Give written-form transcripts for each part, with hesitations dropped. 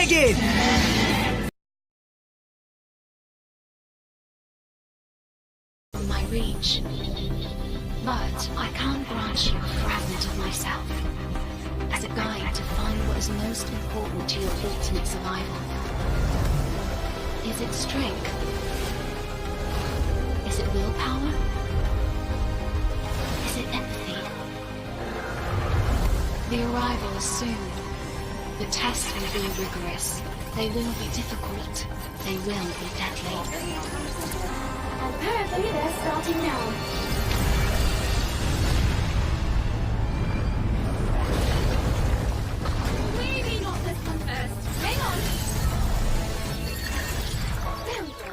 begin! My reach. But I can't grant you a fragment of myself as a guide to find what is most important to your ultimate survival. Is it strength? Is it willpower? Is it empathy? The arrival is soon. The tests will be rigorous. They will be difficult. They will be deadly. Apparently they're starting now. Maybe not this one first. Hang on. There we go.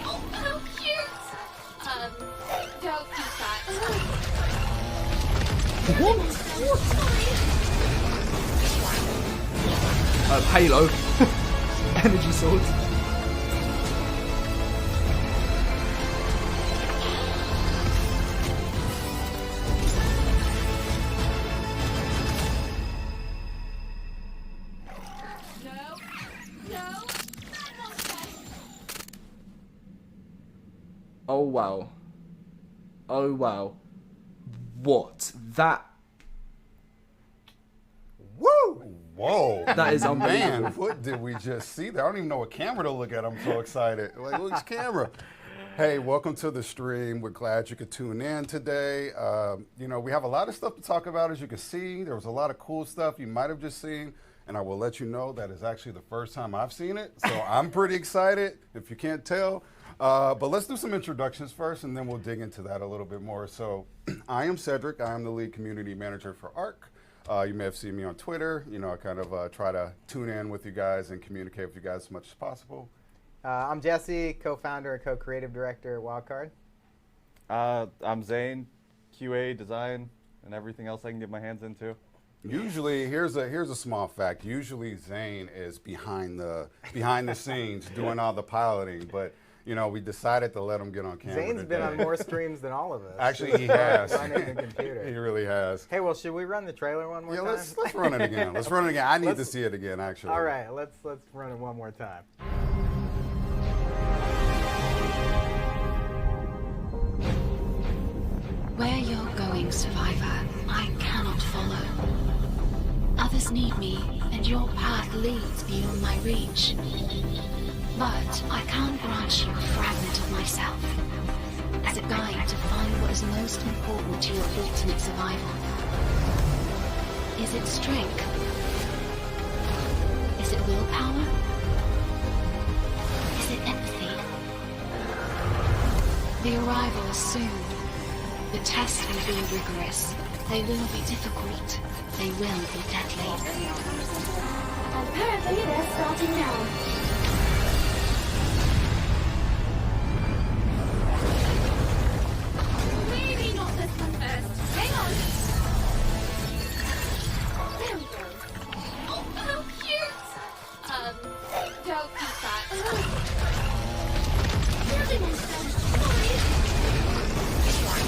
Oh, how cute! Don't do that. Halo. Energy swords. Oh wow. Oh wow. What? That Woo! Whoa. That is unbelievable. Man, what did we just see there? I don't even know what camera to look at. I'm so excited. Like, which camera? Hey, welcome to the stream. We're glad you could tune in today. You know, we have a lot of stuff to talk about, as you can see. There was a lot of cool stuff you might have just seen, and I will let you know that is actually the first time I've seen it. So I'm pretty excited, if you can't tell. But let's do some introductions first, and then we'll dig into that a little bit more. So I am Cedric. I am the lead community manager for ARC. You may have seen me on Twitter. You know, I kind of try to tune in with you guys and communicate with you guys as much as possible. I'm Jesse, co-founder and co-creative director at Wildcard. I'm Zane, QA, design, and everything else I can get my hands into. Usually, here's a small fact. Usually, Zane is behind the scenes doing all the piloting, but you know, we decided to let him get on camera. Zane's been on more streams than all of us. Actually, he has. Running the computer. He really has. Hey, well, should we run the trailer one more time? Let's run it again. Let's run it again. I need to see it again, actually. All right, let's run it one more time. Where you're going, survivor, I cannot follow. Others need me, and your path leads beyond my reach. But I can't grant you a fragment of myself as a guide to find what is most important to your ultimate survival. Is it strength? Is it willpower? Is it empathy? The arrival is soon. The tests will be rigorous. They will be difficult. They will be deadly. Apparently they're starting now. Maybe not this one first. Hang on. There we go. Oh, how cute! Don't do that. Building instance. Sorry.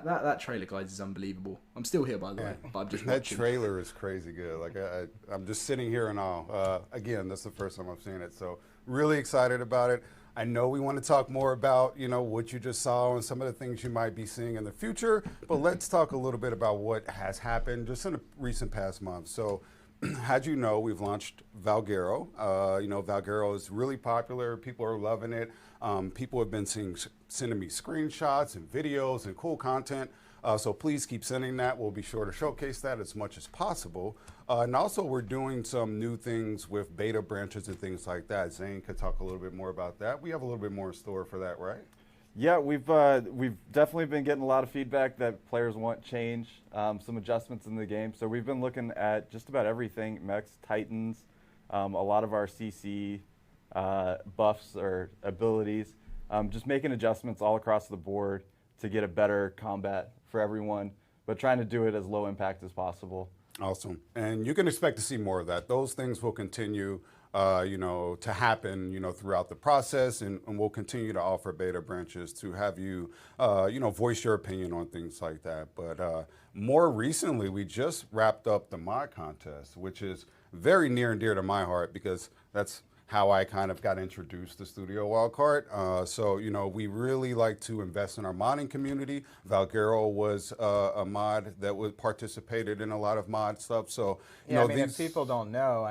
That trailer, guys, is unbelievable. I'm still here, by the way, but I'm just That watching. trailer is crazy good. Like I'm just sitting here in awe. Again, that's the first time I've seen it, so really excited about it. I know we want to talk more about, you know, what you just saw and some of the things you might be seeing in the future, but let's talk a little bit about what has happened just in the recent past month. So, how'd you know, we've launched Valguero. You know, Valguero is really popular. People are loving it. People have been sending me screenshots and videos and cool content. So please keep sending that. We'll be sure to showcase that as much as possible. And also, we're doing some new things with beta branches and things like that. Zane could talk a little bit more about that. We have a little bit more in store for that, right? Yeah, we've definitely been getting a lot of feedback that players want change, some adjustments in the game. So we've been looking at just about everything, mechs, titans, a lot of our CC buffs or abilities. just making adjustments all across the board to get a better combat for everyone, but trying to do it as low impact as possible. Awesome. And you can expect to see more of that. Those things will continue, to happen, throughout the process, and we'll continue to offer beta branches to have you, voice your opinion on things like that. But more recently, we just wrapped up the mod contest, which is very near and dear to my heart because that's how I kind of got introduced to Studio Wildcard. So, we really like to invest in our modding community. Valguero was a mod that participated in a lot of mod stuff. So, if people don't know,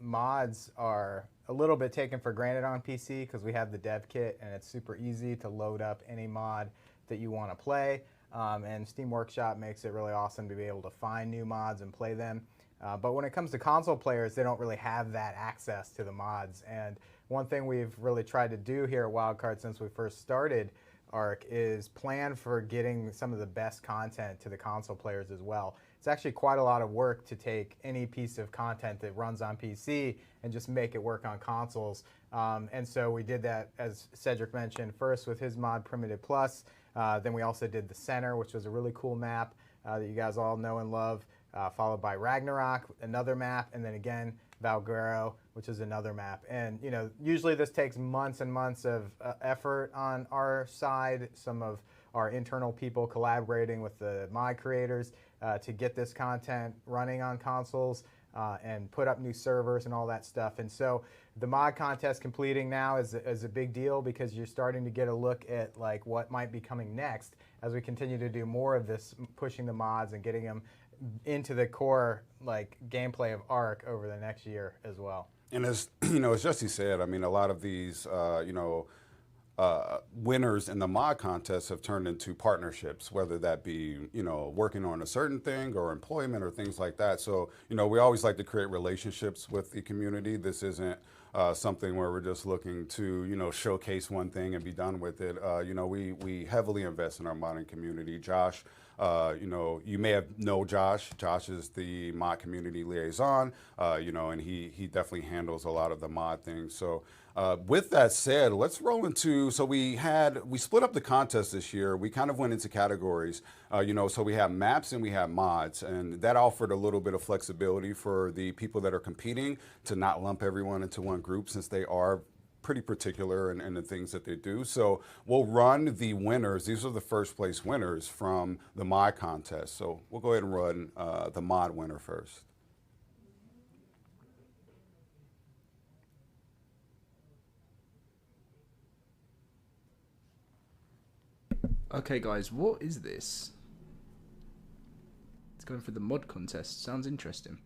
mods are a little bit taken for granted on PC because we have the dev kit and it's super easy to load up any mod that you want to play. And Steam Workshop makes it really awesome to be able to find new mods and play them. But when it comes to console players, they don't really have that access to the mods. And one thing we've really tried to do here at Wildcard since we first started ARC is plan for getting some of the best content to the console players as well. It's actually quite a lot of work to take any piece of content that runs on PC and just make it work on consoles. And so we did that, as Cedric mentioned, first with his mod Primitive Plus. Then we also did the Center, which was a really cool map that you guys all know and love. Followed by Ragnarok, another map, and then again Valguero, which is another map. And usually this takes months and months of effort on our side, some of our internal people collaborating with the mod creators to get this content running on consoles and put up new servers and all that stuff. And so the mod contest completing now is a big deal because you're starting to get a look at like what might be coming next as we continue to do more of this, pushing the mods and getting them into the core gameplay of ARC over the next year as well. And as as Jesse said, a lot of these winners in the mod contest have turned into partnerships, whether that be working on a certain thing or employment or things like that. So we always like to create relationships with the community. This isn't something where we're just looking to showcase one thing and be done with it. We heavily invest in our modding community. Josh, you may have know Josh. Josh is the mod community liaison, and he definitely handles a lot of the mod things. So with that said, let's roll into, so we split up the contest this year. We kind of went into categories, so we have maps and we have mods, and that offered a little bit of flexibility for the people that are competing to not lump everyone into one group since they are pretty particular in the things that they do. So we'll run the winners. These are the first place winners from the mod contest. So we'll go ahead and run the mod winner first. Okay, guys, what is this? It's going for the mod contest. Sounds interesting.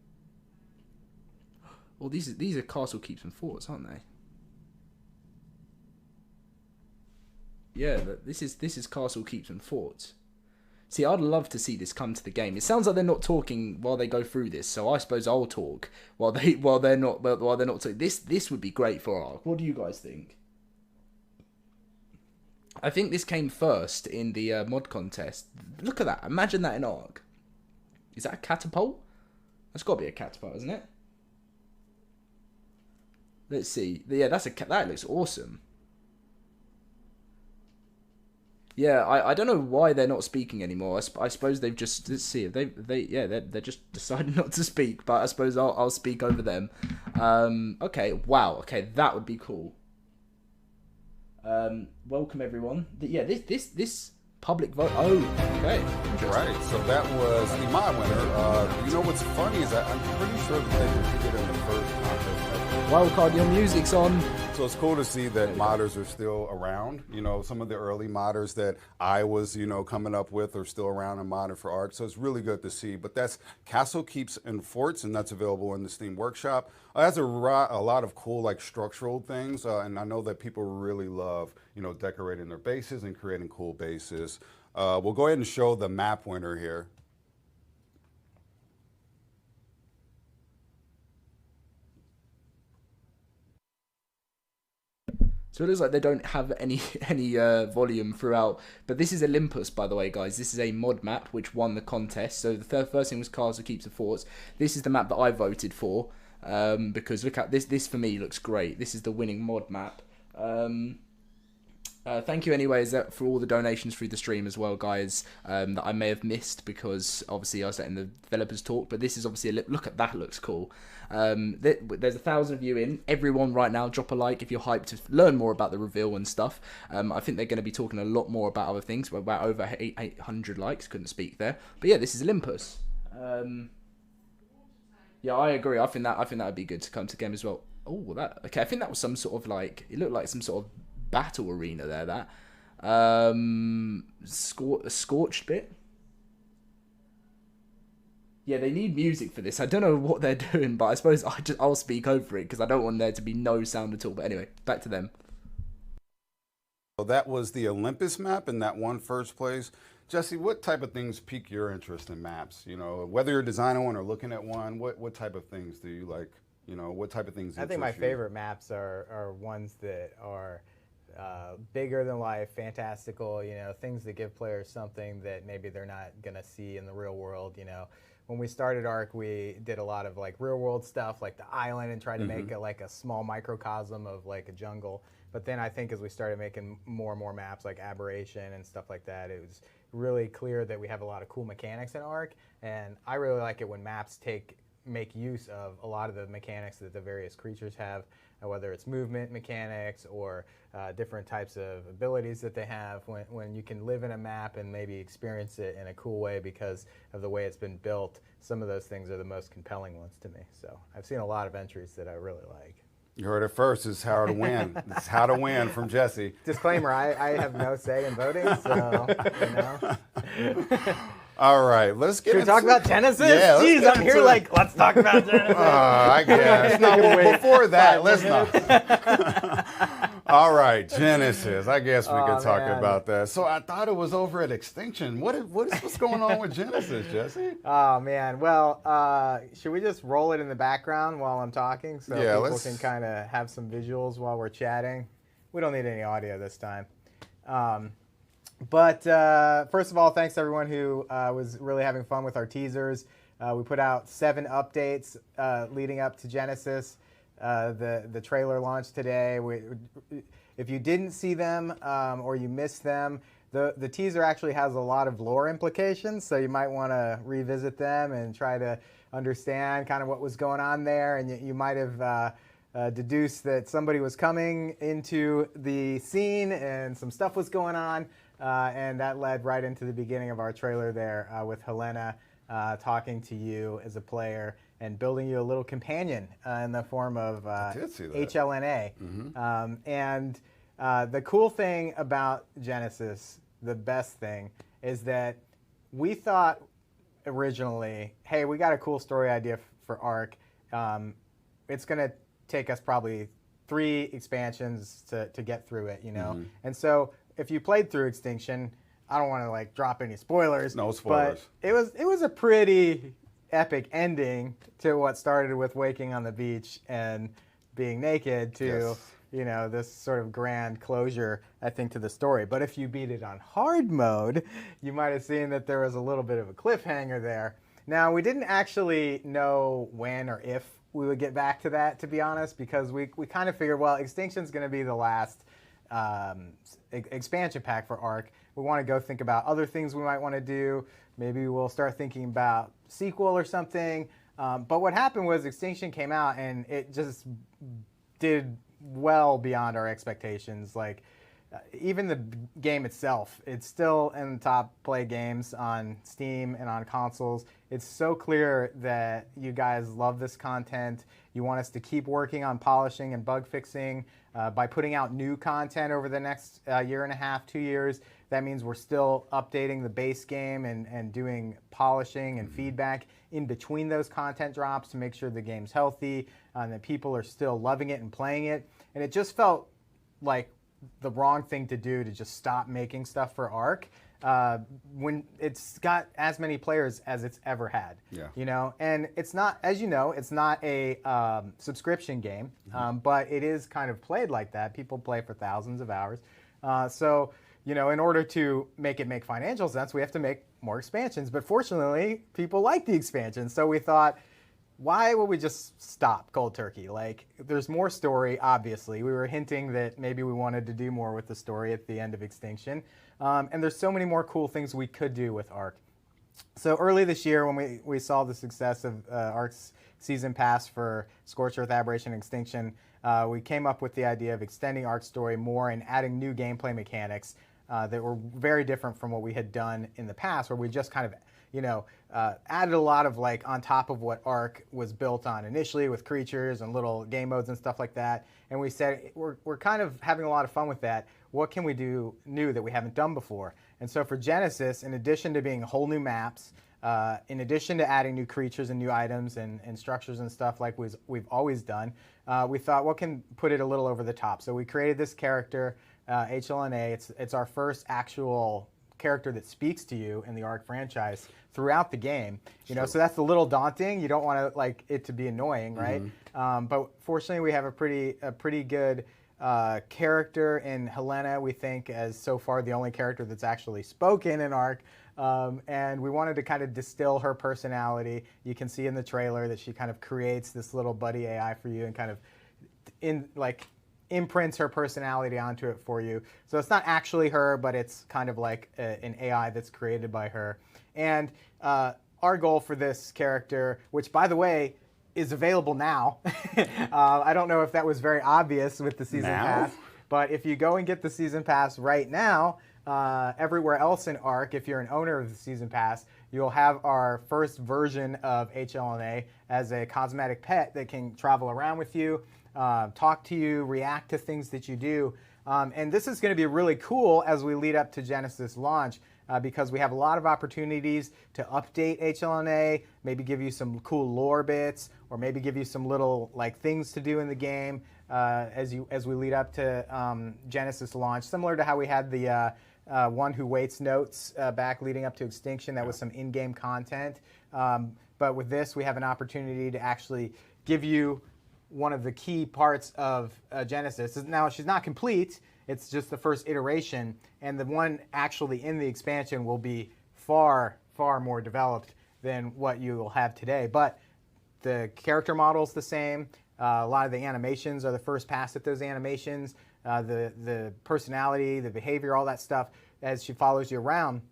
Well, these are castle keeps and forts, aren't they? Yeah, this is castle keeps and forts. See, I'd love to see this come to the game. It sounds like they're not talking while they go through this, so I suppose I'll talk while they're not talking. This would be great for ARC. What do you guys think? I think this came first in the mod contest. Look at that! Imagine that in ARC. Is that a catapult? That's got to be a catapult, isn't it? Let's see. Yeah, that looks awesome. Yeah, I don't know why they're not speaking anymore. I suppose they've just, let's see, they're just decided not to speak. But I suppose I'll speak over them. Okay, wow. Okay, that would be cool. Welcome everyone. Yeah, this public vote. Oh, okay. Right. So that was the mod winner. What's funny is that I'm pretty sure that they competed in the first contest. Wildcard, your music's on. So it's cool to see that modders are still around. Some of the early modders that I was, coming up with are still around and modding for ARC. So it's really good to see. But that's Castle Keeps and Forts, and that's available in the Steam Workshop. It has a lot of cool, structural things. And I know that people really love, decorating their bases and creating cool bases. We'll go ahead and show the map winner here. So it looks like they don't have any volume throughout. But this is Olympus, by the way, guys. This is a mod map which won the contest. So the first thing was Castle Keeps and Forts. This is the map that I voted for. Because look at this. This for me looks great. This is the winning mod map. Thank you anyways for all the donations through the stream as well, guys, that I may have missed because obviously I was letting the developers talk, but this is obviously look at that, looks cool. There's 1,000 of you in. Everyone right now, drop a like if you're hyped to learn more about the reveal and stuff. I think they're going to be talking a lot more about other things, but about over 800 likes, couldn't speak there. But yeah, this is Olympus. Yeah, I agree. I think that would be good to come to game as well. Oh, okay. I think that was some sort of like, it looked like some sort of battle arena there. That a scorched bit. Yeah, they need music for this. I don't know what they're doing, but I suppose I'll speak over it because I don't want there to be no sound at all. But anyway, back to them. So that was the Olympus map in that one first place. Jesse, what type of things pique your interest in maps? You know, whether you're designing one or looking at one, what type of things do you like? You know, what type of things? I think my favorite maps are ones that are bigger than life, fantastical, you know, things that give players something that maybe they're not going to see in the real world, you know. When we started ARC, we did a lot of like real world stuff like the island and tried to make it like a small microcosm of like a jungle. But then I think as we started making more and more maps like Aberration and stuff like that, it was really clear that we have a lot of cool mechanics in ARC. And I really like it when maps make use of a lot of the mechanics that the various creatures have, whether it's movement mechanics or different types of abilities that they have. When you can live in a map and maybe experience it in a cool way because of the way it's been built, some of those things are the most compelling ones to me. So I've seen a lot of entries that I really like. You heard it first. It's how to win. It's how to win from Jesse. Disclaimer, I have no say in voting, so, you know. All right, let's get Should we talk about Genesis? Yeah, Jeez, I'm here like, let's talk about Genesis. I guess. No, well, before that, let's not. All right, Genesis. I guess we could talk about that. So I thought it was over at Extinction. What's going on with Genesis, Jesse? Oh, man. Well, should we just roll it in the background while I'm talking so people can kind of have some visuals while we're chatting? We don't need any audio this time. But first of all, thanks to everyone who was really having fun with our teasers. We put out 7 updates leading up to Genesis, the trailer launch today. If you didn't see them or you missed them, the teaser actually has a lot of lore implications, so you might want to revisit them and try to understand kind of what was going on there. And you might have deduced that somebody was coming into the scene and some stuff was going on. And that led right into the beginning of our trailer there with Helena talking to you as a player and building you a little companion in the form of HLNA. And the cool thing about Genesis, the best thing, is that we thought originally, hey, we got a cool story idea for ARC. It's going to take us probably 3 expansions to get through it, you know. And so if you played through Extinction, I don't want to like drop any spoilers. No spoilers. But it was a pretty epic ending to what started with waking on the beach and being naked to, you know, this sort of grand closure, I think, to the story. But if you beat it on hard mode, you might have seen that there was a little bit of a cliffhanger there. Now, we didn't actually know when or if we would get back to that, to be honest, because we kind of figured, well, Extinction's going to be the last expansion pack for ARC. We want to go think about other things we might want to do. Maybe we'll start thinking about sequel or something. But what happened was Extinction came out and it just did well beyond our expectations. Like even the game itself, it's still in the top play games on Steam and on consoles. It's so clear that you guys love this content. You want us to keep working on polishing and bug fixing. By putting out new content over the next year and a half, 2 years, that means we're still updating the base game and doing polishing and feedback in between those content drops to make sure the game's healthy and that people are still loving it and playing it. And it just felt like the wrong thing to do to just stop making stuff for ARC when it's got as many players as it's ever had. Yeah. You know, and it's not, as you know, it's not a subscription game, but it is kind of played like that. People play for thousands of hours. So, you know, in order to make it make financial sense, we have to make more expansions. But fortunately, people like the expansions. So we thought, why would we just stop cold turkey? Like, there's more story, obviously. We were hinting that maybe we wanted to do more with the story at the end of Extinction. And there's so many more cool things we could do with ARC. So early this year, when we saw the success of ARC's season pass for Scorched Earth, Aberration, and Extinction, we came up with the idea of extending ARC's story more and adding new gameplay mechanics that were very different from what we had done in the past, where we just kind of added a lot of like on top of what ARC was built on initially with creatures and little game modes and stuff like that. And we said, we're kind of having a lot of fun with that. What can we do new that we haven't done before? And so for Genesis, in addition to being whole new maps, in addition to adding new creatures and new items and structures and stuff like we've always done, we thought, what can put it a little over the top? So we created this character, HLNA. It's our first actual character that speaks to you in the ARC franchise throughout the game. So that's a little daunting. You don't want to like it to be annoying, right? But fortunately, we have a pretty good character in Helena. We think as so far the only character that's actually spoken in ARC. And we wanted to kind of distill her personality. You can see in the trailer that she kind of creates this little buddy AI for you and kind of imprints her personality onto it for you. So it's not actually her, but it's kind of like an AI that's created by her. And our goal for this character, which by the way is available now, I don't know if that was very obvious with the season pass, but if you go and get the season pass right now, everywhere else in ARC, if you're an owner of the season pass, you'll have our first version of HLNA as a cosmetic pet that can travel around with you, talk to you, react to things that you do. And this is going to be really cool as we lead up to Genesis launch because we have a lot of opportunities to update HLNA, maybe give you some cool lore bits, or maybe give you some little like things to do in the game as we lead up to Genesis launch, similar to how we had the One Who Waits notes back leading up to Extinction. That was some in-game content. But with this, we have an opportunity to actually give you one of the key parts of Genesis. Now, she's not complete. It's just the first iteration. And the one actually in the expansion will be far, far more developed than what you will have today. But the character model's the same. A lot of the animations are the first pass at those animations. The personality, the behavior, all that stuff as she follows you around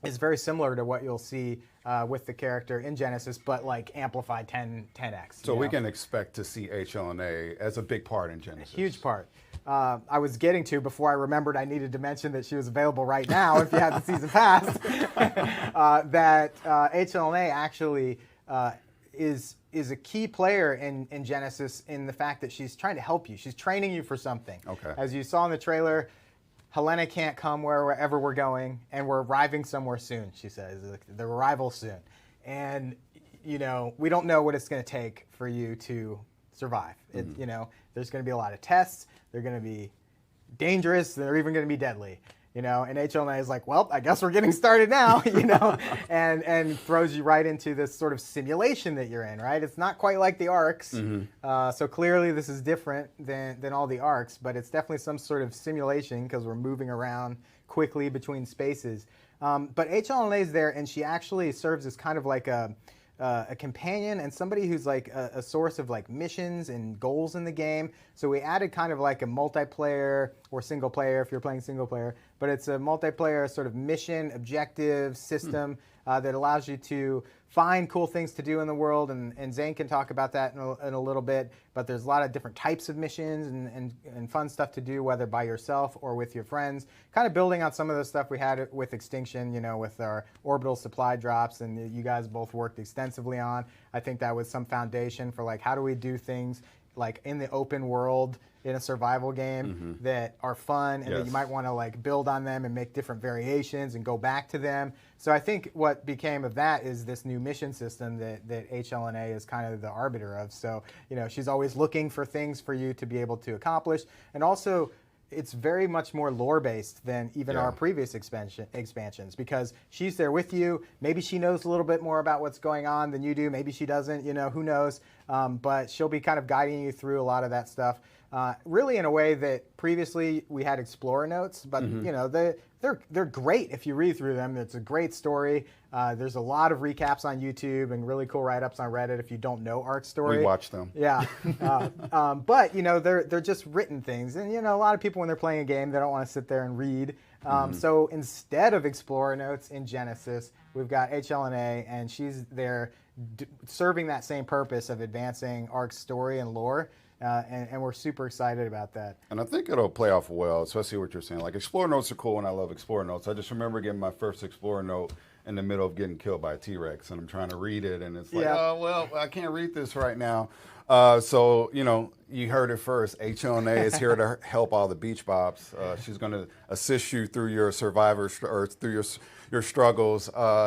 is very similar to what you'll see with the character in Genesis, but like amplified 10x. So we can expect to see HLNA as a big part in Genesis. A huge part. I was getting to before I remembered I needed to mention that she was available right now if you have the season pass. That HLNA actually is a key player in Genesis in the fact that she's trying to help you. She's training you for something. Okay. As you saw in the trailer, Helena can't come wherever we're going, and we're arriving somewhere soon, she says. The arrival soon. And, we don't know what it's going to take for you to survive. There's going to be a lot of tests. They're going to be dangerous. They're even going to be deadly. And HLNA is like, well, I guess we're getting started now, and throws you right into this sort of simulation that you're in, right? It's not quite like the ARCs, so clearly this is different than all the ARCs, but it's definitely some sort of simulation because we're moving around quickly between spaces. But HLNA is there, and she actually serves as kind of like a companion and somebody who's like a source of like missions and goals in the game. So we added kind of like a multiplayer or single player if you're playing single player, but it's a multiplayer sort of mission objective system that allows you to find cool things to do in the world. And Zane can talk about that in a little bit, but there's a lot of different types of missions and fun stuff to do, whether by yourself or with your friends, kind of building on some of the stuff we had with Extinction, with our orbital supply drops, and you guys both worked extensively on. I think that was some foundation for like, how do we do things like in the open world in a survival game that are fun and that you might want to like build on them and make different variations and go back to them. So I think what became of that is this new mission system that HLNA is kind of the arbiter of. So, she's always looking for things for you to be able to accomplish. And also, it's very much more lore-based than even our previous expansions because she's there with you. Maybe she knows a little bit more about what's going on than you do. Maybe she doesn't, who knows. But she'll be kind of guiding you through a lot of that stuff. really in a way that previously we had Explorer notes, but Mm-hmm. you know they're great if you read through them. It's a great story. There's a lot of recaps on YouTube and really cool write-ups on Reddit if you don't know Ark's story. We watch them. Yeah, but you know they're just written things, and you know a lot of people when they're playing a game they don't want to sit there and read. So instead of Explorer notes in Genesis, we've got HLNA, and she's there serving that same purpose of advancing Ark's story and lore. And we're super excited about that. And I think it'll play off well, especially what you're saying. Like, Explorer notes are cool, and I love Explorer notes. I just remember getting my first Explorer note in the middle of getting killed by a T-Rex, and I'm trying to read it, and it's like, Yeah. oh, well, I can't read this right now. So, you know, you heard it first. HLNA is here to help all the beach bobs. She's going to assist you through your or through your struggles.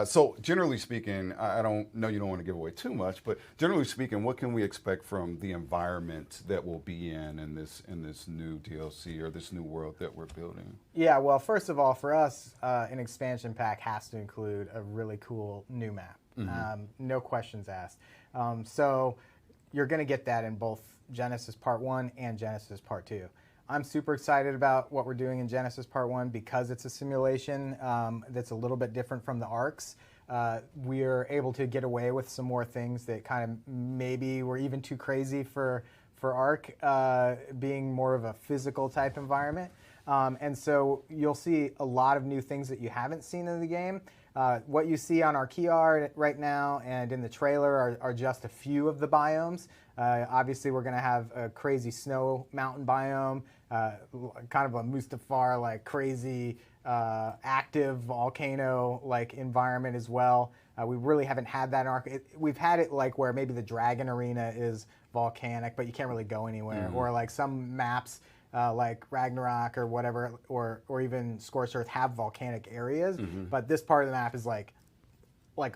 So generally speaking, I don't know, you don't want to give away too much, but generally speaking, what can we expect from the environment that we'll be in this new DLC or this new world that we're building? Yeah, well, first of all, for us, an expansion pack has to include a really cool new map. No questions asked. So you're going to get that in both Genesis Part 1 and Genesis Part 2. I'm super excited about what we're doing in Genesis Part 1 because it's a simulation that's a little bit different from the arcs. We're able to get away with some more things that kind of maybe were even too crazy for Arc, being more of a physical type environment. And so you'll see a lot of new things that you haven't seen in the game. What you see on our key art right now and in the trailer are just a few of the biomes. Obviously, we're going to have a crazy snow mountain biome, kind of a Mustafar like crazy active volcano like environment as well. We really haven't had that in Arc. We've had it like where maybe the Dragon Arena is volcanic, but you can't really go anywhere, or like some maps. Like Ragnarok or whatever, or even Scorched Earth have volcanic areas, but this part of the map is like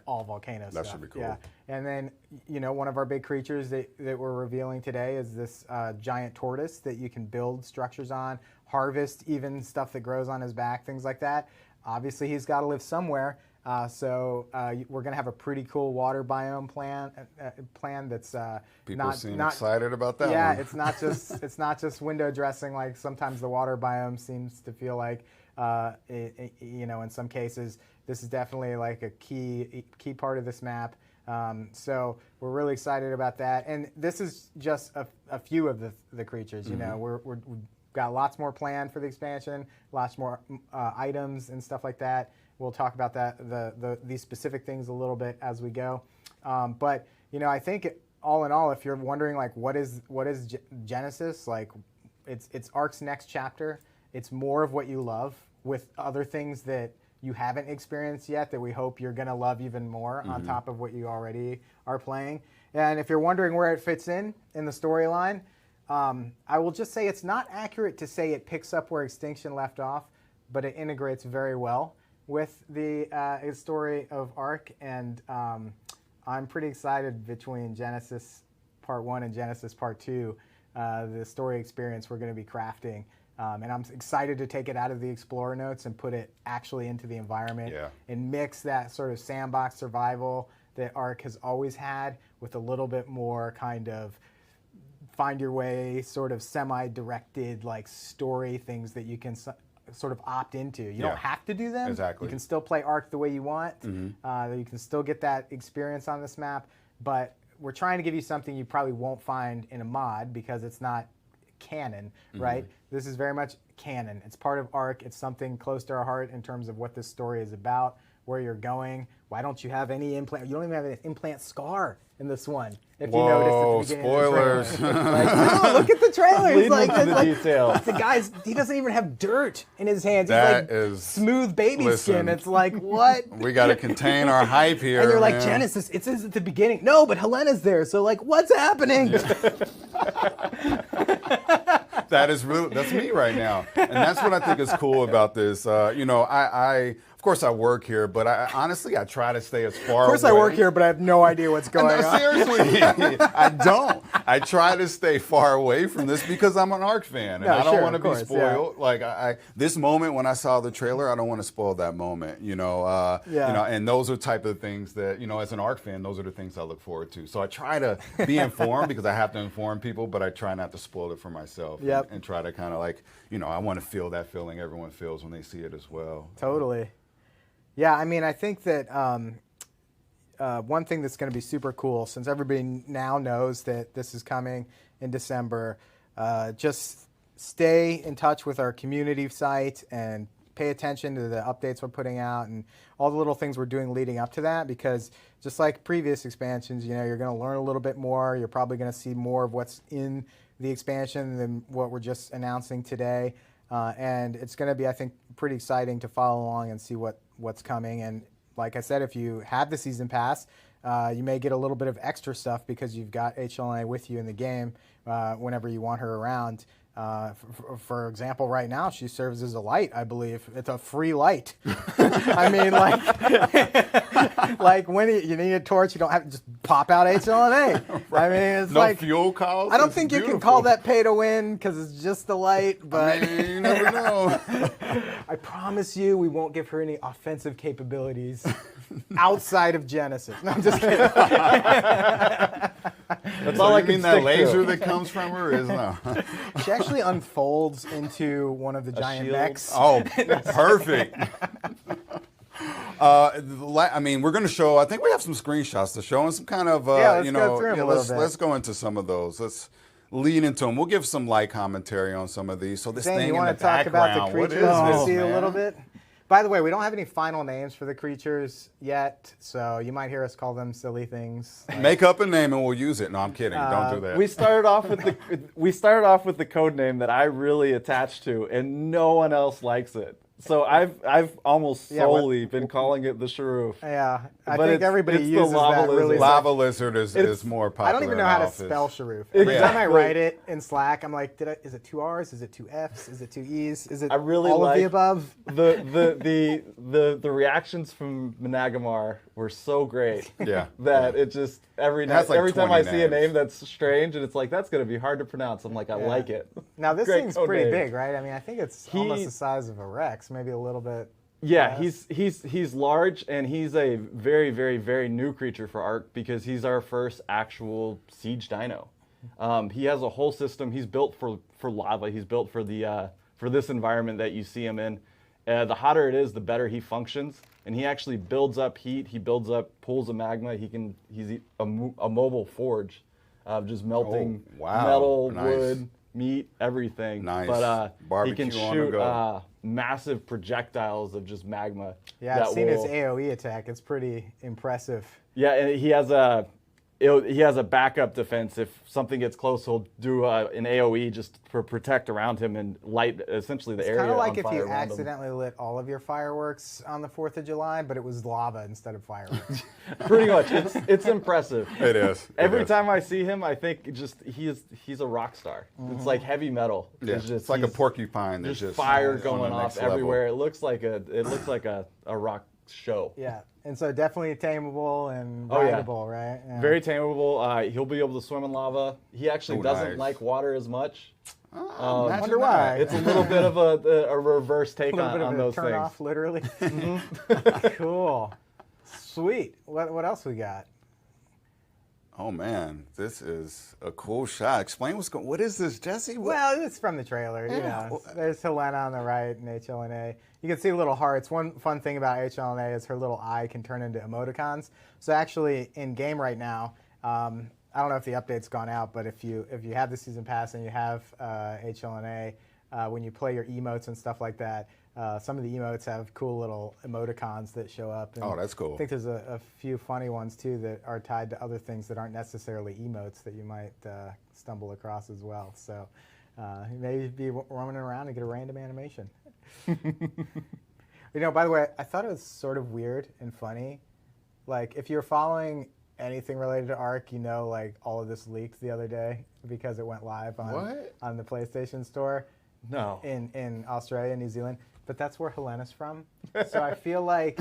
all volcanoes. That should be cool. Yeah, and then you know one of our big creatures that we're revealing today is this giant tortoise that you can build structures on, harvest even stuff that grows on his back, things like that. Obviously, he's got to live somewhere. So we're going to have a pretty cool water biome plan that's People seem excited about that. Yeah, one. it's not just window dressing like sometimes the water biome seems to feel like. You know, in some cases, this is definitely like a key part of this map. So we're really excited about that. And this is just a few of the creatures. You know, we've got lots more planned for the expansion, lots more items and stuff like that. We'll talk about that, these specific things a little bit as we go. But you know, I think all in all, if you're wondering like what is Genesis, like it's Ark's next chapter. It's more of what you love with other things that you haven't experienced yet that we hope you're gonna love even more on top of what you already are playing. And if you're wondering where it fits in the storyline, I will just say it's not accurate to say it picks up where Extinction left off, but it integrates very well with the story of Arc, and I'm pretty excited between Genesis Part 1 and Genesis Part 2, the story experience we're going to be crafting. And I'm excited to take it out of the Explorer notes and put it actually into the environment and mix that sort of sandbox survival that Arc has always had with a little bit more kind of find your way, sort of semi-directed like story things that you can sort of opt into. You don't have to do them. Exactly. You can still play Arc the way you want. You can still get that experience on this map, but we're trying to give you something you probably won't find in a mod because it's not canon, right? This is very much canon. It's part of Arc. It's something close to our heart in terms of what this story is about, where you're going. Why don't you have any implant? You don't even have an implant scar in this one. If you noticed at the beginning spoilers. of the trailer. Like, no, look at the trailer. It's like, into the detail. the guy's, he doesn't even have dirt in his hands. That He's like is- smooth baby listen. skin. It's like, what? We got to contain our hype here. And you're like, man. Genesis, it says at the beginning. No, but Helena's there. So like, what's happening? That's me right now, and that's what I think is cool about this. You know, I of course I work here, but honestly I try to stay as far. Of course, I work here, but I have no idea what's going No, on. seriously, I don't. I try to stay far away from this because I'm an ARC fan, and No, I don't sure, want to of be course, spoiled. Like this moment when I saw the trailer, I don't want to spoil that moment. You know, and those are type of things that as an ARC fan, those are the things I look forward to. So I try to be informed because I have to inform people, but I try not to spoil it for myself. Yep. And try to kind of I want to feel that feeling everyone feels when they see it as well. Totally. Yeah, I mean, I think that one thing that's going to be super cool, since everybody now knows that this is coming in December, just stay in touch with our community site and pay attention to the updates we're putting out and all the little things we're doing leading up to that, because just like previous expansions, you're going to learn a little bit more. You're probably going to see more of what's in the expansion than what we're just announcing today. And it's going to be, I think, pretty exciting to follow along and see what's coming. And like I said, if you have the season pass, you may get a little bit of extra stuff because you've got HLNA with you in the game whenever you want her around. For example, right now she serves as a light, I believe. It's a free light. I mean, like when you need a torch, you don't have to just pop out HLNA. Right. I mean, it's no like fuel cost. I don't It's think beautiful. you can call that pay to win because it's just a light. But I mean, you never know. I promise you, we won't give her any offensive capabilities outside of Genesis. No, I'm just kidding. That's So all I you can mean that stick laser to. that comes from her is no. She actually unfolds into one of the giant shield? mechs. Oh, perfect. I mean, we're going to show. I think we have some screenshots to show and some kind of. Yeah, let's go through 'em a little bit. Let's go into some of those. Let's lead into them. We'll give some light commentary on some of these. So this Zane, thing you in want the to talk about background. the What creatures is we this, see a man? little bit? By the way, we don't have any final names for the creatures yet, so you might hear us call them silly things. Make up a name and we'll use it. No, I'm kidding. Don't do that. We started off with the code name that I really attached to, and no one else likes it. So I've almost Yeah, what- solely been calling it the Sharoof. Yeah, I But think it's- everybody it's the uses lava that really. lizard. Lava lizard is more popular. I don't even know in how to Office. spell Sharoof. Every time I Exactly. write it in Slack, I'm like, is it two R's? Is it two F's? Is it two E's? Is it I really all of the like above? the reactions from Managamar were so great. Yeah. That it just every has like every time I 20 see a names. name that's strange and it's like that's gonna be hard to pronounce. I'm like I like it. Now this Great thing's code pretty name. big, right? I mean, I think it's almost the size of a Rex, maybe a little bit. Yeah, Yes. he's large and he's a very, very, very new creature for Ark because he's our first actual siege dino. He has a whole system. He's built for lava. He's built for the for this environment that you see him in. The hotter it is, the better he functions. And he actually builds up heat. He builds up pools of magma. He's a mobile forge, just melting Oh, wow. metal, Nice. wood, meat, everything. Nice. But he Barbecue can on the shoot go. massive projectiles of just magma. Yeah, I've that seen his will- AOE attack. It's pretty impressive. Yeah, and he has a backup defense. If something gets close, he'll do an AOE just to protect around him and light essentially the It's area kind of like on if fire you around him. accidentally lit all of your fireworks on the 4th of July, but it was lava instead of fireworks. Pretty much, it's impressive. It is. Every time I see him, I think just he's a rock star. It's like heavy metal. Yeah. It's like a he's porcupine. That's just just fire on the going off next level. everywhere. It looks like a rock show. Yeah, and so definitely tameable and Oh, yeah. rideable, right? Yeah. Very tameable. He'll be able to swim in lava. He actually Oh, doesn't nice. like water as much. Imagine wonder that. why. It's a little bit of a reverse take a little bit on of a those turn things. off, literally. Cool, sweet. What else we got? Oh man, this is a cool shot. Explain what is this, Jesse? Well, it's from the trailer. You Yeah. know, there's Helena on the right and HLNA. You can see little hearts. One fun thing about HLNA is her little eye can turn into emoticons. So actually, in game right now, I don't know if the update's gone out, but if you have the season pass and you have HLNA, when you play your emotes and stuff like that, some of the emotes have cool little emoticons that show up. And Oh, that's cool. I think there's a few funny ones too that are tied to other things that aren't necessarily emotes that you might stumble across as well. So you may be roaming around and get a random animation. By the way, I thought it was sort of weird and funny. Like, if you're following anything related to Ark, like all of this leaked the other day because it went live on What? the PlayStation Store No. in Australia and New Zealand. but that's where Helena's from. So I feel like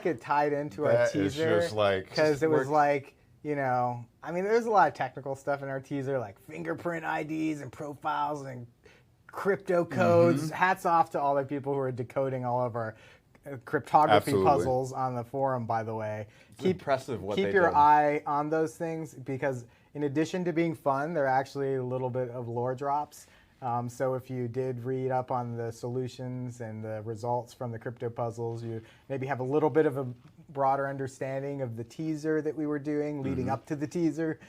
it tied into our That is teaser just like- because it was like, you know, I mean, there's a lot of technical stuff in our teaser, like fingerprint IDs and profiles and crypto codes. Hats off to all the people who are decoding all of our cryptography Absolutely. puzzles on the forum, by the way. Impressive what Keep they your did. eye on those things because in addition to being fun, they're actually a little bit of lore drops. So if you did read up on the solutions and the results from the crypto puzzles, you maybe have a little bit of a broader understanding of the teaser that we were doing leading up to the teaser.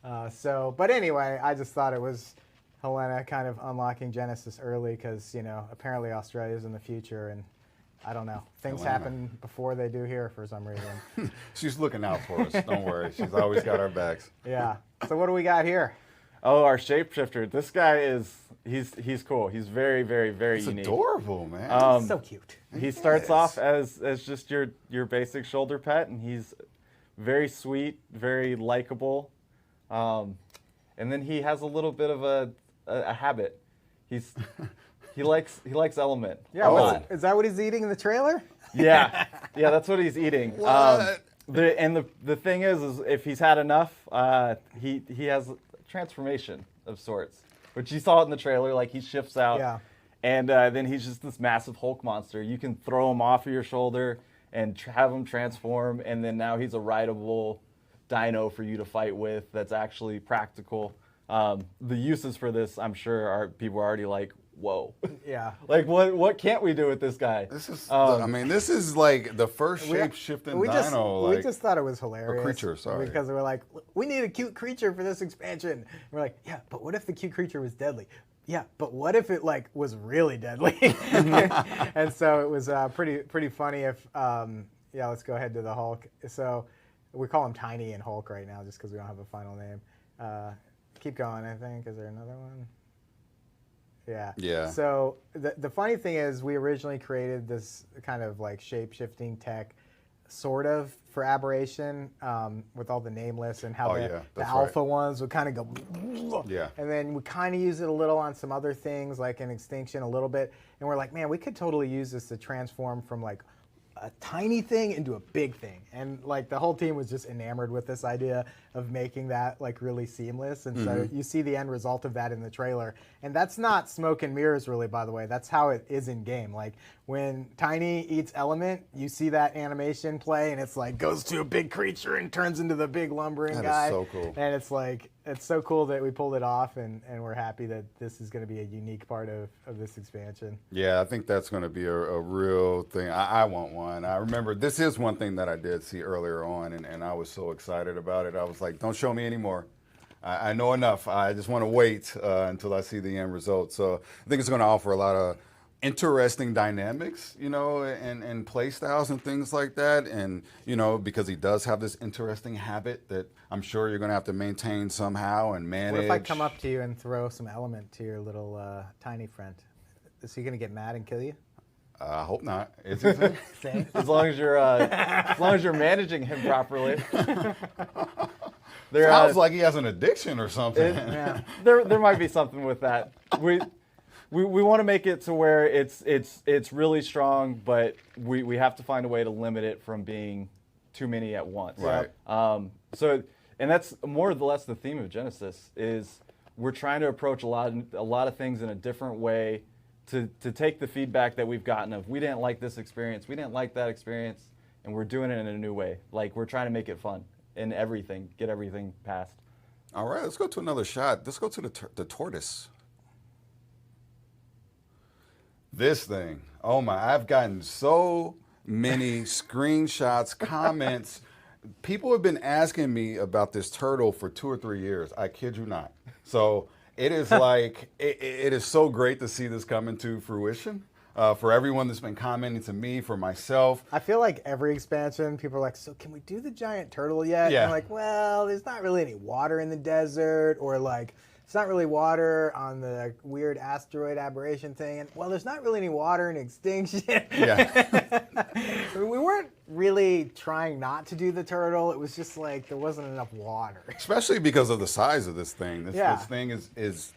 But anyway, I just thought it was Helena kind of unlocking Genesis early because, you know, apparently Australia's in the future and I don't know. Things Helena. happen before they do here for some reason. She's looking out for us. Don't worry. She's always got our backs. Yeah. So what do we got here? Oh, our shapeshifter. This guy is he's cool. He's very, very, very It's unique. adorable, man. So cute. He starts off as just your basic shoulder pet, and he's very sweet, very likable, and then he has a little bit of a habit. He likes Element. Yeah. a lot. Is that what he's eating in the trailer? Yeah, that's what he's eating. What? The thing is if he's had enough, he has a transformation of sorts, which you saw it in the trailer. Like he shifts out, Yeah. and then he's just this massive Hulk monster. You can throw him off of your shoulder and have him transform, and then now he's a rideable dino for you to fight with. That's actually practical. The uses for this, I'm sure, people are already like, whoa. Yeah. Like what can't we do with this guy? This is, I mean, this is like the first shape-shifting dino. We like, just thought it was hilarious. creature, sorry. Because we were like, we need a cute creature for this expansion. And we're like, yeah, but what if the cute creature was deadly? Yeah, but what if it like was really deadly? And so it was pretty funny if, let's go ahead to the Hulk. So we call him Tiny and Hulk right now just because we don't have a final name. Keep going, I think. Is there another one? Yeah. Yeah. So the funny thing is we originally created this kind of like shape-shifting tech sort of for Aberration with all the nameless and how Oh, the yeah, that's alpha right. ones would kind of go Yeah. and then we kind of use it a little on some other things like in Extinction a little bit and we're like, man, we could totally use this to transform from like a tiny thing into a big thing. And like the whole team was just enamored with this idea of making that like really seamless. And so you see the end result of that in the trailer. And that's not smoke and mirrors really, by the way. That's how it is in game. Like when Tiny eats Element, you see that animation play and it's like goes to a big creature and turns into the big lumbering That is guy. so cool. And it's like, it's so cool that we pulled it off and we're happy that this is going to be a unique part of this expansion. Yeah, I think that's going to be a real thing. I want one. I remember this is one thing that I did see earlier on, and I was so excited about it. I was like, don't show me anymore. I know enough. I just want to wait until I see the end result. So I think it's going to offer a lot of interesting dynamics, you know, and play styles and things like that. And, you know, because he does have this interesting habit that I'm sure you're going to have to maintain somehow and manage. What if I come up to you and throw some Element to your little Tiny friend? Is he going to get mad and kill you? I hope not. Is he? Say. As long as you're managing him properly. Sounds like he has an addiction or something. Yeah. There might be something with that. We want to make it to where it's really strong, but we have to find a way to limit it from being too many at once. Right. And that's more or less the theme of Genesis is we're trying to approach a lot of things in a different way to take the feedback that we've gotten of we didn't like this experience, we didn't like that experience, and we're doing it in a new way. Like we're trying to make it fun in everything, get everything passed. All right, let's go to another shot. Let's go to the tortoise. This thing, oh my, I've gotten so many screenshots, comments. People have been asking me about this turtle for 2 or 3 years. I kid you not. So it is like, it is so great to see this come into fruition. For everyone that's been commenting to me, for myself. I feel like every expansion, people are like, so can we do the giant turtle yet? Yeah. And I'm like, well, there's not really any water in the desert, or like, it's not really water on the weird asteroid aberration thing. And well, there's not really any water in Extinction. Yeah. We weren't really trying not to do the turtle. It was just like there wasn't enough water. Especially because of the size of this thing. Yeah. This thing is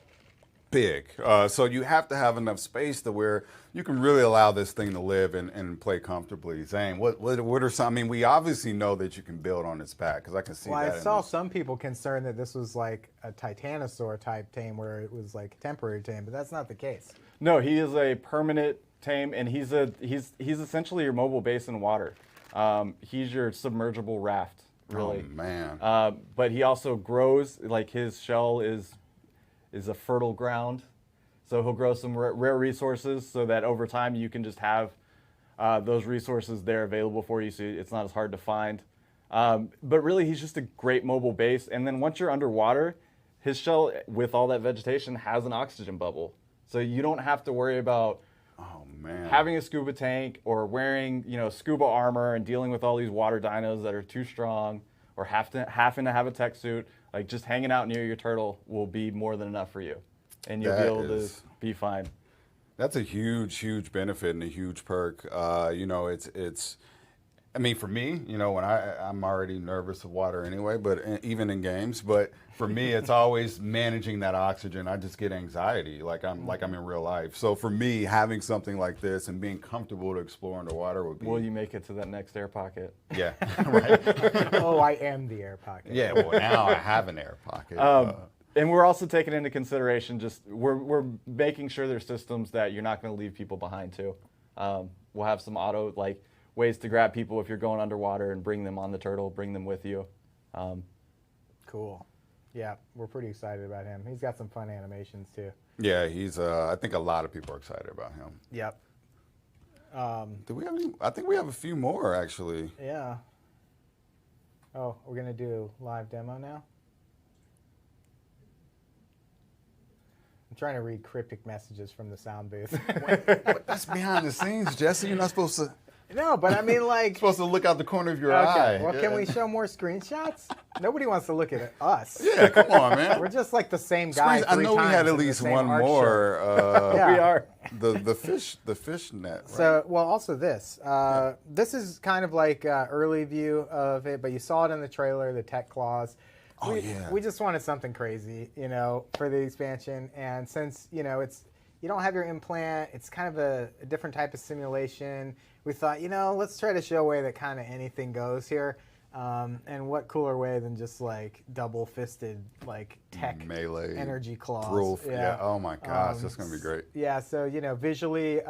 big. So you have to have enough space to where you can really allow this thing to live and play comfortably. Zane, what are some? I mean, we obviously know that you can build on its back because I can see Well, that. I saw some people concerned that this was like a Titanosaur type tame where it was like temporary tame, but that's not the case. No, he is a permanent tame, and he's essentially your mobile base in water. He's your submergible raft, really. Oh man. But he also grows, like his shell is a fertile ground. So he'll grow some rare resources so that over time you can just have those resources there available for you, so it's not as hard to find. But really, he's just a great mobile base. And then once you're underwater, his shell, with all that vegetation, has an oxygen bubble. So you don't have to worry about Oh man. having a scuba tank or wearing, scuba armor and dealing with all these water dinos that are too strong, or having to have a tech suit. Like, just hanging out near your turtle will be more than enough for you, and you'll be able to be fine. That's a huge benefit and a huge perk. It's. I mean, for me, when I'm already nervous of water anyway, but even in games. But for me, it's always managing that oxygen. I just get anxiety, like I'm in real life. So for me, having something like this and being comfortable to explore underwater would be. Will you make it to that next air pocket? Yeah, right. Oh, I am the air pocket. Yeah, well now I have an air pocket. And we're also taking into consideration we're making sure there's systems that you're not going to leave people behind too. We'll have some ways to grab people if you're going underwater and bring them on the turtle, bring them with you. Cool. Yeah, we're pretty excited about him. He's got some fun animations too. Yeah, he's. I think a lot of people are excited about him. Yep. Do we have any? I think we have a few more actually. Yeah. Oh, we're gonna do a live demo now? I'm trying to read cryptic messages from the sound booth. That's behind the scenes, Jesse. You're not supposed to. No, but I mean, like. Supposed to look out the corner of your eye. Well, Yeah. can we show more screenshots? Nobody wants to look at us. Yeah, come on, man. We're just like the same guy. I know we had at least one more. Yeah. We are. The fish net. Right? So, well, also this. This is kind of like early view of it, but you saw it in the trailer, the tech claws. Oh, yeah. We just wanted something crazy, for the expansion. And since, it's you don't have your implant, it's kind of a different type of simulation. We thought, let's try to show a way that kind of anything goes here. And what cooler way than just like double-fisted like tech melee energy claws. Drill. Yeah. Oh my gosh, that's gonna be great. Yeah. So visually,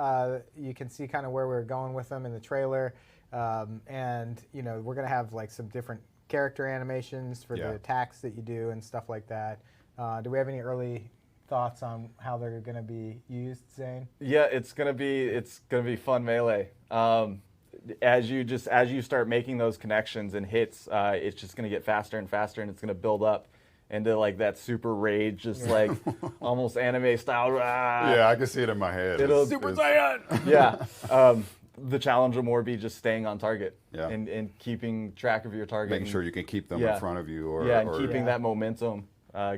you can see kind of where we're going with them in the trailer, and we're gonna have like some different character animations for the attacks that you do and stuff like that. Do we have any early thoughts on how they're gonna be used, Zane? Yeah, it's gonna be fun melee. As you start making those connections and hits, it's just gonna get faster and faster, and it's gonna build up into like that super rage, just like almost anime style. Yeah, I can see it in my head. Super Saiyan. Yeah. The challenge will more be just staying on target and keeping track of your target. Making sure you can keep them in front of you, and keeping that momentum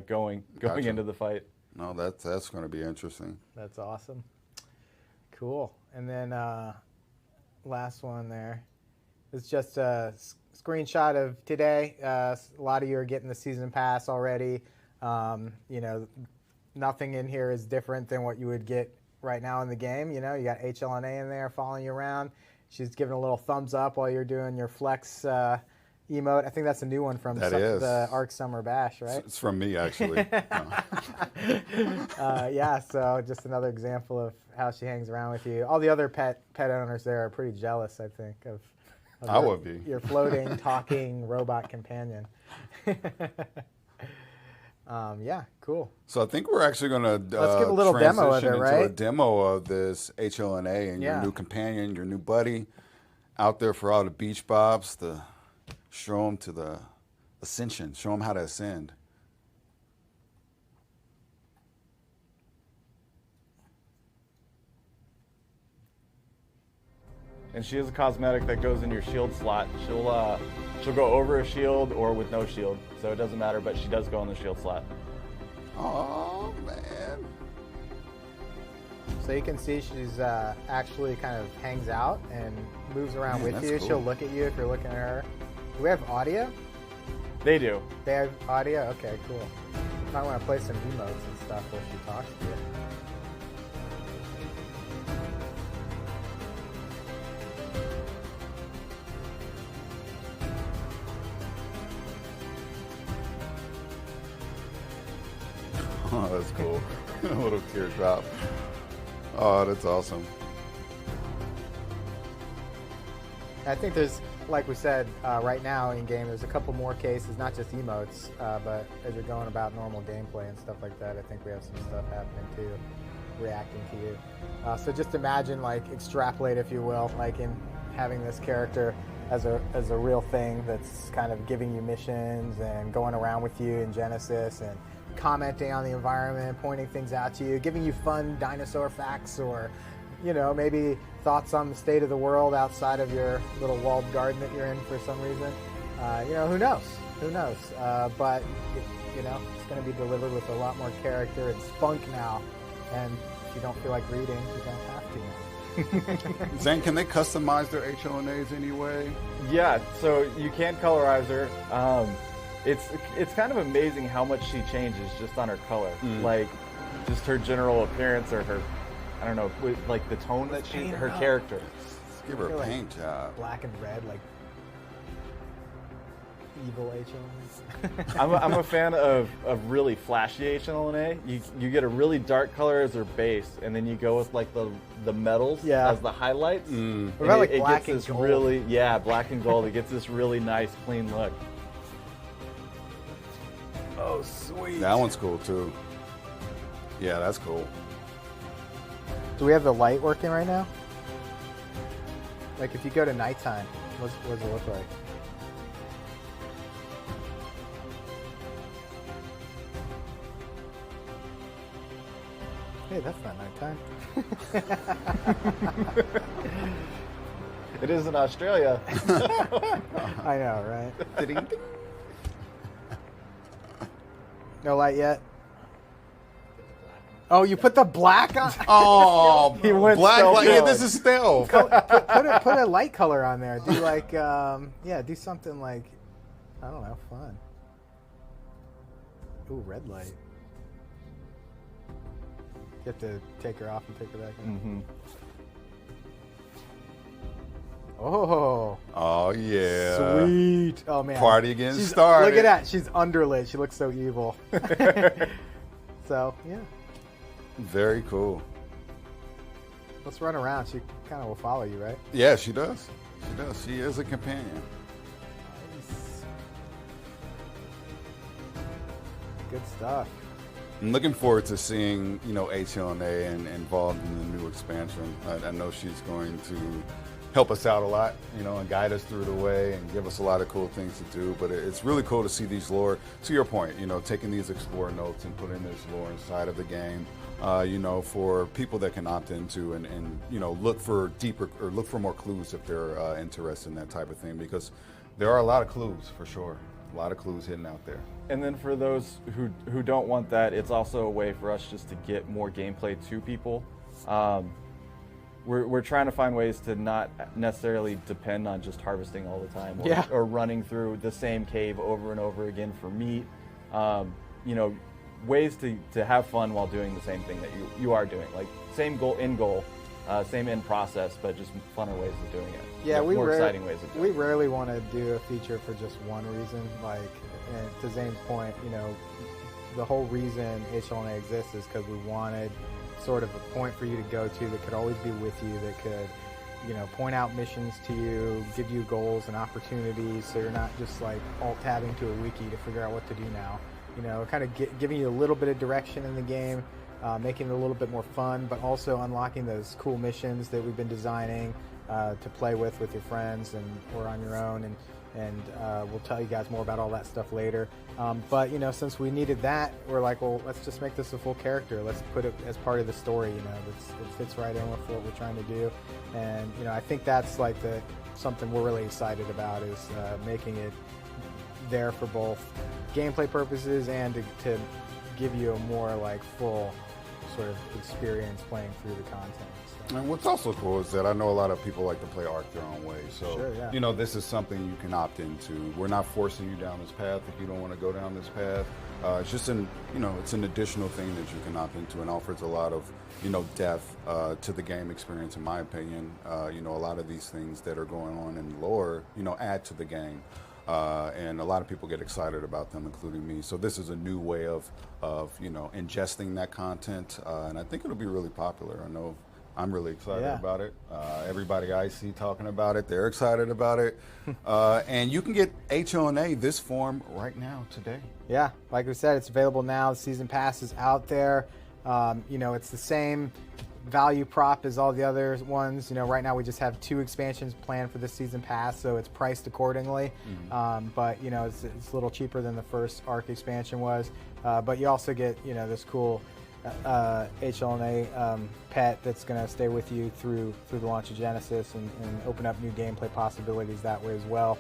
going Gotcha. into the fight. No, that's going to be interesting. That's awesome. Cool. And then last one there is just a screenshot of today. A lot of you are getting the season pass already. Nothing in here is different than what you would get right now in the game. You got HLNA in there following you around. She's giving a little thumbs up while you're doing your flex emote. I think that's a new one from the Arc Summer Bash, right? It's from me, actually. Yeah, so just another example of how she hangs around with you. All the other pet owners there are pretty jealous, I think, of I would be. Your floating, talking robot companion. Yeah, cool. So I think we're actually going to let's give a little demo of it, right? A demo of this HLNA and your new companion, your new buddy, out there for all the beach bobs to show them to the ascension, show them how to ascend. And she has a cosmetic that goes in your shield slot. She'll go over a shield or with no shield, so it doesn't matter, but she does go in the shield slot. Oh, man. So you can see she's actually kind of hangs out and moves around with you. Cool. She'll look at you if you're looking at her. Do we have audio? They do. They have audio? Okay, cool. Might want to play some emotes and stuff where she talks to you. Oh, that's cool. A little teardrop. Oh, that's awesome. I think there's, like we said, right now in game, there's a couple more cases, not just emotes, but as you're going about normal gameplay and stuff like that, I think we have some stuff happening too, reacting to you. So just imagine, like, extrapolate, if you will, like in having this character as a real thing that's kind of giving you missions and going around with you in Genesis and commenting on the environment, pointing things out to you, giving you fun dinosaur facts, or maybe thoughts on the state of the world outside of your little walled garden that you're in for some reason. Who knows? But it's going to be delivered with a lot more character and spunk now. And if you don't feel like reading, you don't have to now. Zane, can they customize their HLNAs anyway? Yeah, so you can colorize her. It's kind of amazing how much she changes just on her color. Like, just her general appearance, or her, I don't know, like the tone that her character. Let's give her a paint job. Black and red, like evil HLNA. I'm a fan of really flashy HLNA. You get a really dark color as her base, and then you go with like the metals as the highlights. What about like black and gold? Black and gold. It gets this really nice, clean look. Oh, sweet. That one's cool too. Yeah, that's cool. Do we have the light working right now? Like if you go to nighttime, what does it look like? Hey, that's not nighttime. It is in Australia. I know, right? No light yet? Oh, you put the black on? Oh, He went black. so Yeah, good. this is stealth. put a light color on there. Do like, do something like, I don't know, fun. Ooh, red light. You have to take her off and pick her back up. Mm-hmm. Oh. Oh yeah. Sweet. Oh man. Party getting started. Look at that. She's underlit. She looks so evil. So yeah. Very cool. Let's run around. She kind of will follow you, right? Yeah, she does. She does. She is a companion. Nice. Good stuff. I'm looking forward to seeing, HLNA and involved in the new expansion. I know she's going to help us out a lot, and guide us through the way and give us a lot of cool things to do. But it's really cool to see these lore, to your point, taking these explore notes and putting this lore inside of the game, for people that can opt into and look for deeper or look for more clues if they're interested in that type of thing, because there are a lot of clues for sure. A lot of clues hidden out there. And then for those who don't want that, it's also a way for us just to get more gameplay to people. We're trying to find ways to not necessarily depend on just harvesting all the time, or running through the same cave over and over again for meat. Ways to have fun while doing the same thing that you are doing. Like same goal, same end process, but just funner ways of doing it. Yeah, more exciting ways of doing it. We rarely want to do a feature for just one reason. Like, and to Zane's point, the whole reason HLNA exists is because we wanted sort of a point for you to go to that could always be with you, that could, point out missions to you, give you goals and opportunities, so you're not just like alt-tabbing to a wiki to figure out what to do now. Kind of giving you a little bit of direction in the game, making it a little bit more fun, but also unlocking those cool missions that we've been designing to play with your friends or on your own, and we'll tell you guys more about all that stuff later. But since we needed that, we're like, well, let's just make this a full character. Let's put it as part of the story. It fits right in with what we're trying to do, and I think that's like something we're really excited about, is making it there for both gameplay purposes and to give you a more like full sort of experience playing through the content. And what's also cool is that I know a lot of people like to play Ark their own way. So, sure, yeah. This is something you can opt into. We're not forcing you down this path if you don't want to go down this path. It's just it's an additional thing that you can opt into, and offers a lot of depth to the game experience, in my opinion. A lot of these things that are going on in lore, add to the game. And a lot of people get excited about them, including me. So this is a new way of ingesting that content, and I think it'll be really popular. I know I'm really excited about it. Everybody I see talking about it, they're excited about it. And you can get HLNA this form right now, today. Yeah, like we said, it's available now. The season pass is out there. It's the same value prop as all the other ones. Right now we just have 2 expansions planned for this season pass, so it's priced accordingly. But it's a little cheaper than the first Arc expansion was. But you also get this cool HLNA pet that's going to stay with you through the launch of Genesis and open up new gameplay possibilities that way as well.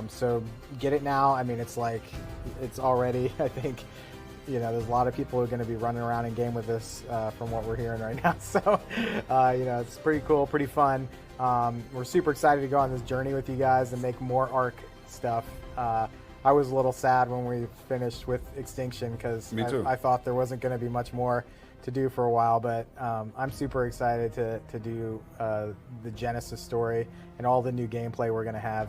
So get it now. I mean, it's already, I think, there's a lot of people who are going to be running around in game with this from what we're hearing right now. So, it's pretty cool, pretty fun. We're super excited to go on this journey with you guys and make more Arc stuff. I was a little sad when we finished with Extinction because I thought there wasn't going to be much more to do for a while, but I'm super excited to do the Genesis story and all the new gameplay we're going to have.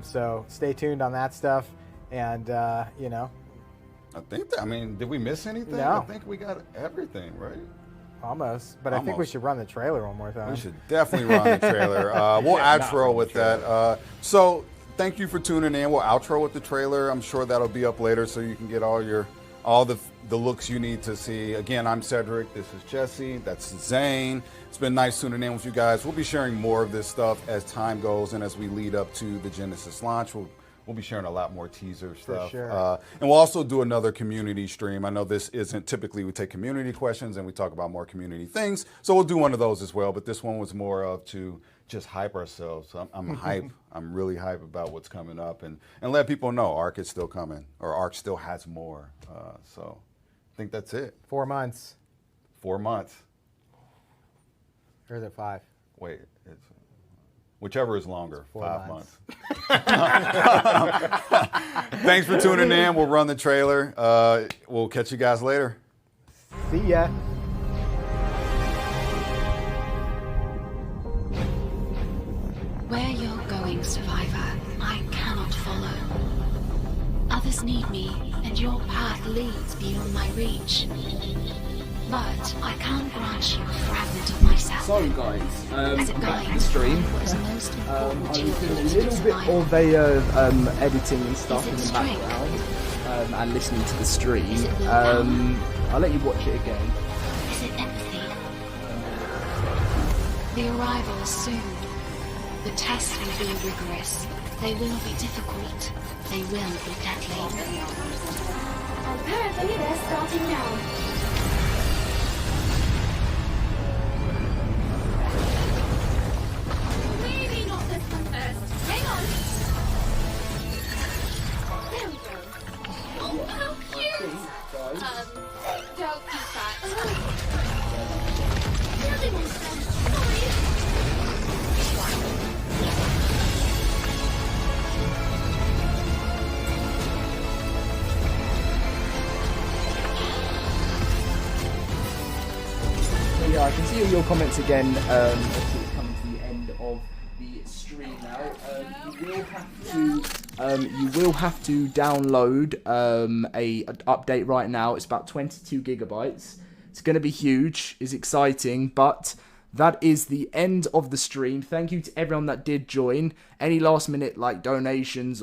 So stay tuned on that stuff, and I think did we miss anything? No. I think we got everything, right? Almost, but I think we should run the trailer one more time. We should definitely run the trailer. We'll outro with that. So thank you for tuning in. We'll outro with the trailer. I'm sure that'll be up later, so you can get all the looks you need to see. Again, I'm Cedric. This is Jesse. That's Zane. It's been nice tuning in with you guys. We'll be sharing more of this stuff as time goes and as we lead up to the Genesis launch. We'll be sharing a lot more teaser stuff. For sure. And we'll also do another community stream. I know this isn't typically, we take community questions and we talk about more community things. So we'll do one of those as well. But this one was more of to just hype ourselves. So I'm hype. I'm really hype about what's coming up and let people know Arc is still coming, or Arc still has more. So I think that's it. 4 months. 4 months. Or is it 5? Wait, it's whichever is longer. 5 months. Thanks for tuning in. We'll run the trailer. We'll catch you guys later. See ya. Where you're going, Survivor, I cannot follow. Others need me, and your path leads beyond my reach. But I can't grant you a fragment of myself. So guys, As it back to the guides stream. what is most I important was to your doing a thoughts little and bit survival. of editing and stuff Is it in the strength? background and listening to the stream. Is it willpower? I'll let you watch it again. Is it empathy? The arrival is soon. The tests will be rigorous. They will be difficult. They will be deadly. Apparently they're starting now. Maybe not this one first. Hang on. There we go. Oh, how cute! Don't keep that. Really wants them. Sorry. So yeah, I can see all your comments again. Obviously, it's coming to the end of the stream now. You will have to download a update right now. It's about 22 gigabytes. It's going to be huge. It's exciting, but that is the end of the stream. Thank you to everyone that did join. Any last minute donations